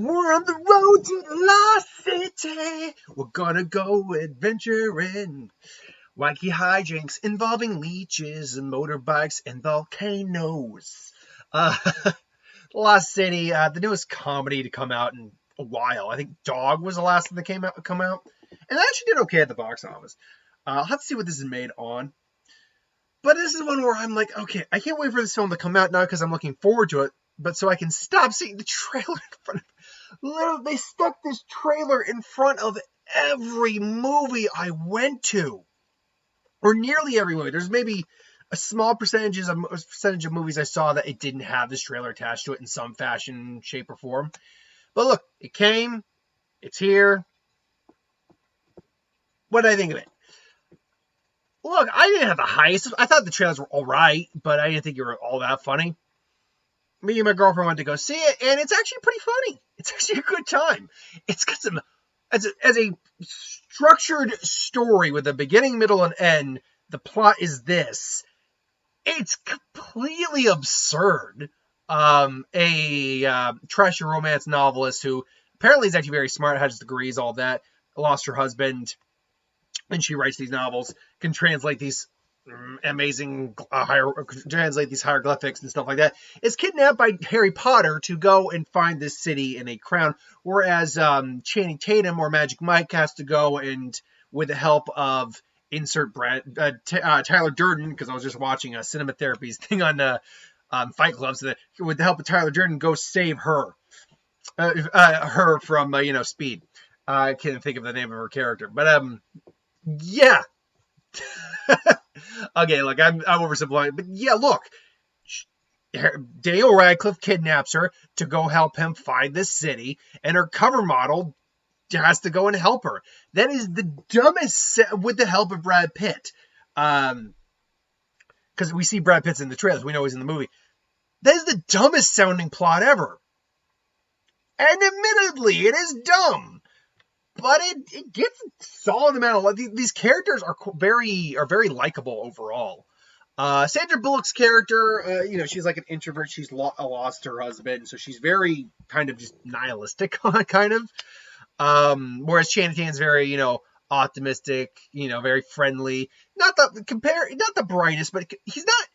We're on the road to the lost city. We're gonna go adventuring. Wacky hijinks involving leeches and motorbikes and volcanoes. Uh, Lost City, the newest comedy to come out in a while. I think Dog was the last one that come out, and that actually did okay at the box office. I'll have to see what this is made on. But this is one where I'm like, okay, I can't wait for this film to come out now because I'm looking forward to it, but so I can stop seeing the trailer in front of. Literally, they stuck this trailer in front of every movie I went to, or nearly every movie. There's maybe a small percentage of movies I saw that it didn't have this trailer attached to it in some fashion, shape, or form. But look, it came, it's here. What did I think of it? Look, I didn't have the highest. I thought the trailers were all right, but I didn't think they were all that funny. Me and my girlfriend went to go see it, and it's actually pretty funny. It's actually a good time. It's got some, as a structured story with a beginning, middle, and end. The plot is this. It's completely absurd. A trashy romance novelist who apparently is actually very smart, has degrees, all that, lost her husband, and she writes these novels, can translate these amazing translate these hieroglyphics and stuff like that, is kidnapped by Harry Potter to go and find this city in a crown, whereas Channing Tatum or Magic Mike has to go and, with the help of insert Tyler Durden, because I was just watching a cinema therapies thing on Fight Club, so that with the help of Tyler Durden, go save her from Speed. I can't think of the name of her character, but yeah. Okay, like I'm oversimplifying, but yeah, look, Daniel Radcliffe kidnaps her to go help him find this city, and her cover model has to go and help her. That is the dumbest, with the help of Brad Pitt, because we see Brad Pitt's in the trailers, we know he's in the movie. That is the dumbest sounding plot ever, and admittedly, it is dumb. But it gets a solid amount of these characters are very likable overall. Sandra Bullock's character, she's like an introvert. She's lost her husband, so she's very kind of just nihilistic, kind of. Whereas Channing Tatum's very, optimistic, very friendly. Not the brightest, but he's not.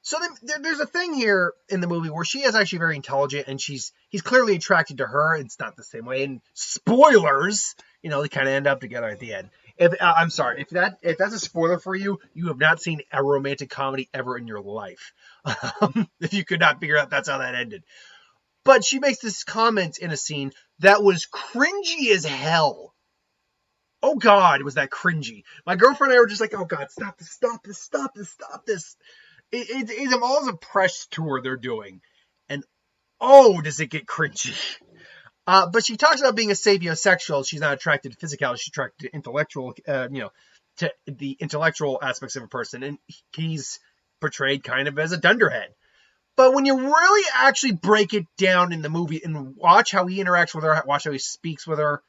So there's a thing here in the movie where she is actually very intelligent, and he's clearly attracted to her. It's not the same way. And spoilers, they kind of end up together at the end. I'm sorry if that's a spoiler for you, you have not seen a romantic comedy ever in your life. If you could not figure out that's how that ended. But she makes this comment in a scene that was cringy as hell. Oh God, was that cringy? My girlfriend and I were just like, oh God, stop this. It involves a press tour they're doing, and oh, does it get cringy. But she talks about being a sapiosexual. She's not attracted to physicality. She's attracted to intellectual, to the intellectual aspects of a person, and he's portrayed kind of as a dunderhead. But when you really actually break it down in the movie and watch how he interacts with her, watch how he speaks with her,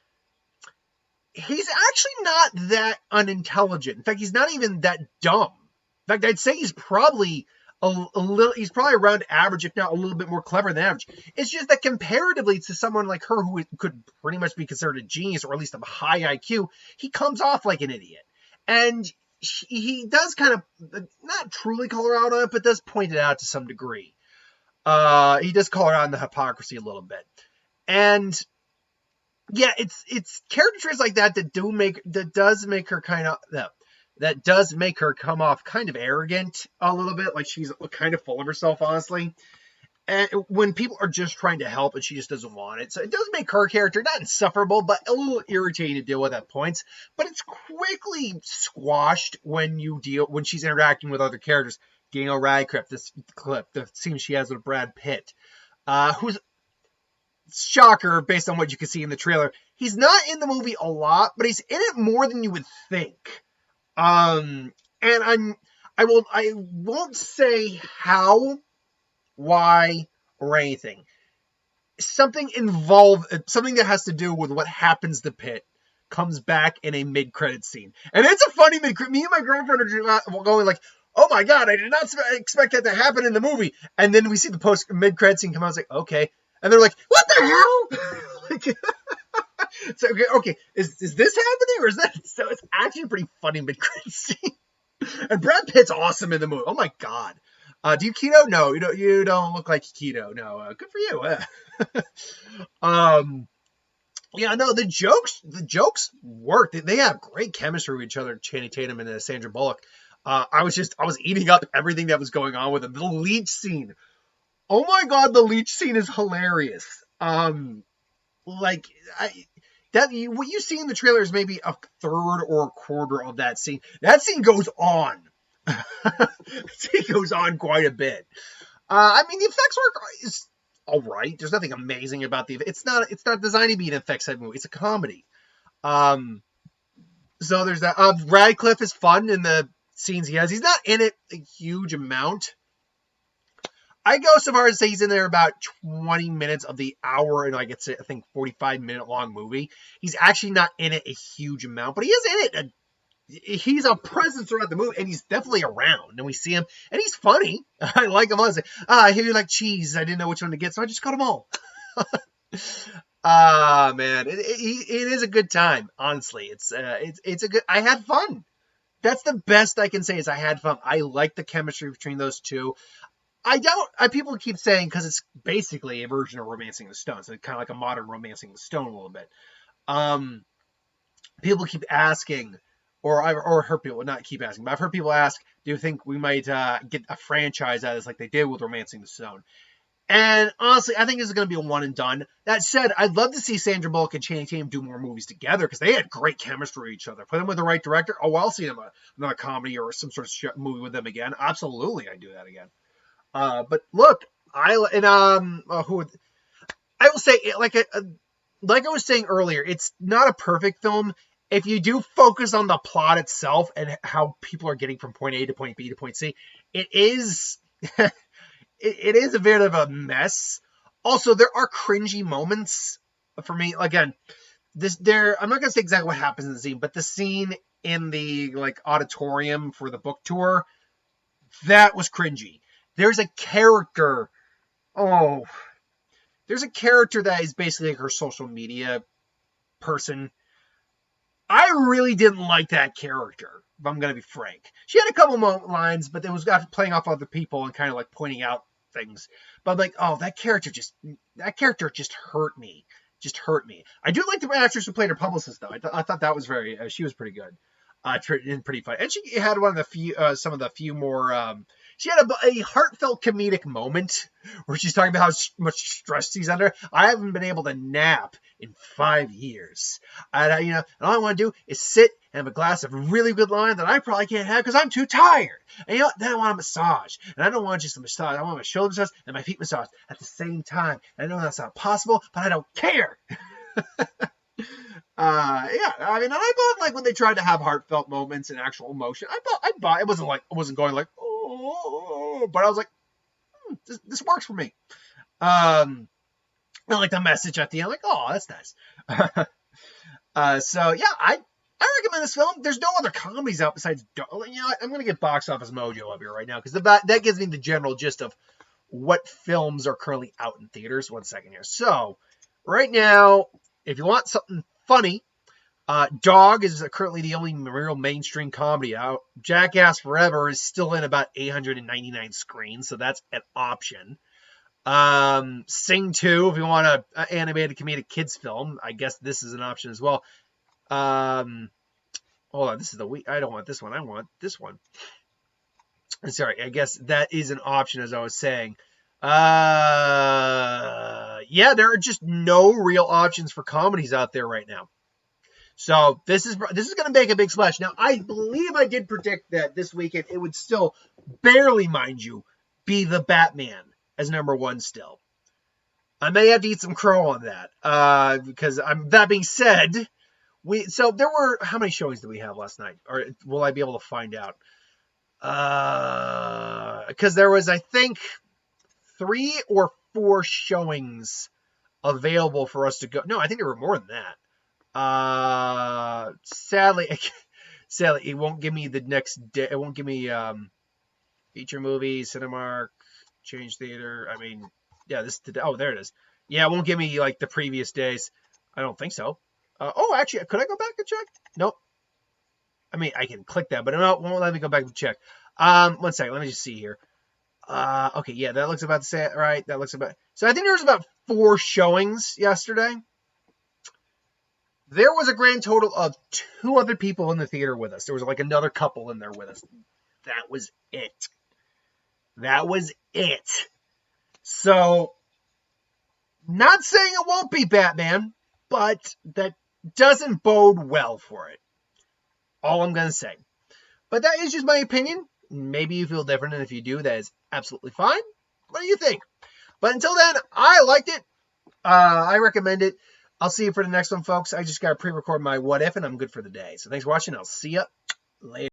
he's actually not that unintelligent. In fact, he's not even that dumb. In fact, I'd say he's probably he's probably around average, if not a little bit more clever than average. It's just that comparatively to someone like her who could pretty much be considered a genius or at least a high IQ, he comes off like an idiot. And he does kind of, not truly call her out on it, but does point it out to some degree. He does call her out on the hypocrisy a little bit. And yeah, it's character traits like that that does make her kind of, that does make her come off kind of arrogant a little bit, like she's kind of full of herself, honestly. And when people are just trying to help and she just doesn't want it. So it does make her character not insufferable, but a little irritating to deal with at points. But it's quickly squashed when she's interacting with other characters. Daniel Radcliffe, the scene she has with Brad Pitt, who's, shocker based on what you can see in the trailer, he's not in the movie a lot, but he's in it more than you would think. And I won't say how, why, or anything. Something that has to do with what happens to Pitt comes back in a mid-credit scene. And it's a funny mid-credit. Me and my girlfriend are going like, oh my God, I did not expect that to happen in the movie. And then we see the mid-credit scene come out. I was like, okay. And they're like, what the hell? Like, so, okay, is this happening or is that? So it's actually a pretty funny mid-credit scene. And Brad Pitt's awesome in the movie. Oh my god. Do you keto? No, you don't look like keto. No, good for you. Yeah, no, the jokes work. They have great chemistry with each other, Channing Tatum and Sandra Bullock. I was eating up everything that was going on with them. The leech scene. Oh my god, the leech scene is hilarious. Like what you see in the trailer is maybe a third or a quarter of that scene. That scene goes on. It goes on quite a bit. I mean, the effects work is all right. There's nothing amazing about it's not designed to be an effects heavy movie. It's a comedy. So there's that. Radcliffe is fun in the scenes he has. He's not in it a huge amount. I go so far as to say he's in there about 20 minutes of the hour and like it's I think 45-minute long movie. He's actually not in it a huge amount, but he is in it. He's a presence throughout the movie, and he's definitely around. And we see him, and he's funny. I like him. I was like, I hear you like cheese. I didn't know which one to get, so I just got them all. Man, it is a good time. Honestly, it's a good. I had fun. That's the best I can say is I had fun. I like the chemistry between those two. People keep saying because it's basically a version of Romancing the Stone, so kind of like a modern Romancing the Stone a little bit. People keep asking. Or heard people not keep asking, but I've heard people ask, do you think we might get a franchise out of this like they did with Romancing the Stone? And honestly, I think this is going to be a one and done. That said, I'd love to see Sandra Bullock and Channing Tatum do more movies together because they had great chemistry with each other. Put them with the right director. Oh, I'll see them another comedy or some sort of movie with them again. Absolutely, I'd do that again. But look, I will say, like I was saying earlier, it's not a perfect film. If you do focus on the plot itself and how people are getting from point A to point B to point C, it is it is a bit of a mess. Also, there are cringy moments for me. Again, I'm not gonna say exactly what happens in the scene, but the scene in the like auditorium for the book tour, that was cringy. There's a character. There's a character that is basically like her social media person. I really didn't like that character, if I'm going to be frank. She had a couple lines, but it was playing off other people and kind of like pointing out things. But I'm like, that character just hurt me. I do like the actress who played her publicist, though. I thought that was she was pretty good. And pretty funny. And she had one of the few more, she had a heartfelt comedic moment where she's talking about how much stress she's under. I haven't been able to nap in 5 years. And all I want to do is sit and have a glass of really good wine that I probably can't have because I'm too tired. And then I want a massage. And I don't want just a massage. I want my shoulder massage and my feet massage at the same time. And I know that's not possible, but I don't care. I mean, I bought like when they tried to have heartfelt moments and actual emotion. I bought. It wasn't going like but I was like, this works for me. I like the message at the end, like, that's nice. So yeah, I recommend this film. There's no other comedies out besides. I'm gonna get Box Office Mojo up here right now because that gives me the general gist of what films are currently out in theaters. 1 second here. So right now, if you want something funny, Dog is currently the only real mainstream comedy out. Jackass Forever is still in about 899 screens, so that's an option. Sing 2, if you want an animated comedic kids film, I guess this is an option as well. Hold on, this is the week. I don't want this one. I want this one. Sorry, I guess that is an option, as I was saying. Yeah, there are just no real options for comedies out there right now. So this is going to make a big splash. Now, I believe I did predict that this weekend it would still barely, mind you, be The Batman as number one still. I may have to eat some crow on that because that being said, so there were, how many showings did we have last night? Or will I be able to find out? Because there was, I think, 3 or 4 showings available for us to go. No, I think there were more than that. Sadly, it won't give me the next day. It won't give me feature movie, Cinemark, Change Theater. I mean, yeah, there it is. Yeah, it won't give me like the previous days. I don't think so. Oh, actually, could I go back and check? Nope. I mean, I can click that, but it won't let me go back and check. 1 second. Let me just see here. Okay, yeah, that looks about the same, right? That looks about. So I think there was about 4 showings yesterday. There was a grand total of 2 other people in the theater with us. There was like another couple in there with us. That was it. That was it. So, not saying it won't be Batman, but that doesn't bode well for it. All I'm going to say. But that is just my opinion. Maybe you feel different, and if you do, that is absolutely fine. What do you think? But until then, I liked it. I recommend it. I'll see you for the next one, folks. I just got to pre-record my what if, and I'm good for the day. So thanks for watching. I'll see you later.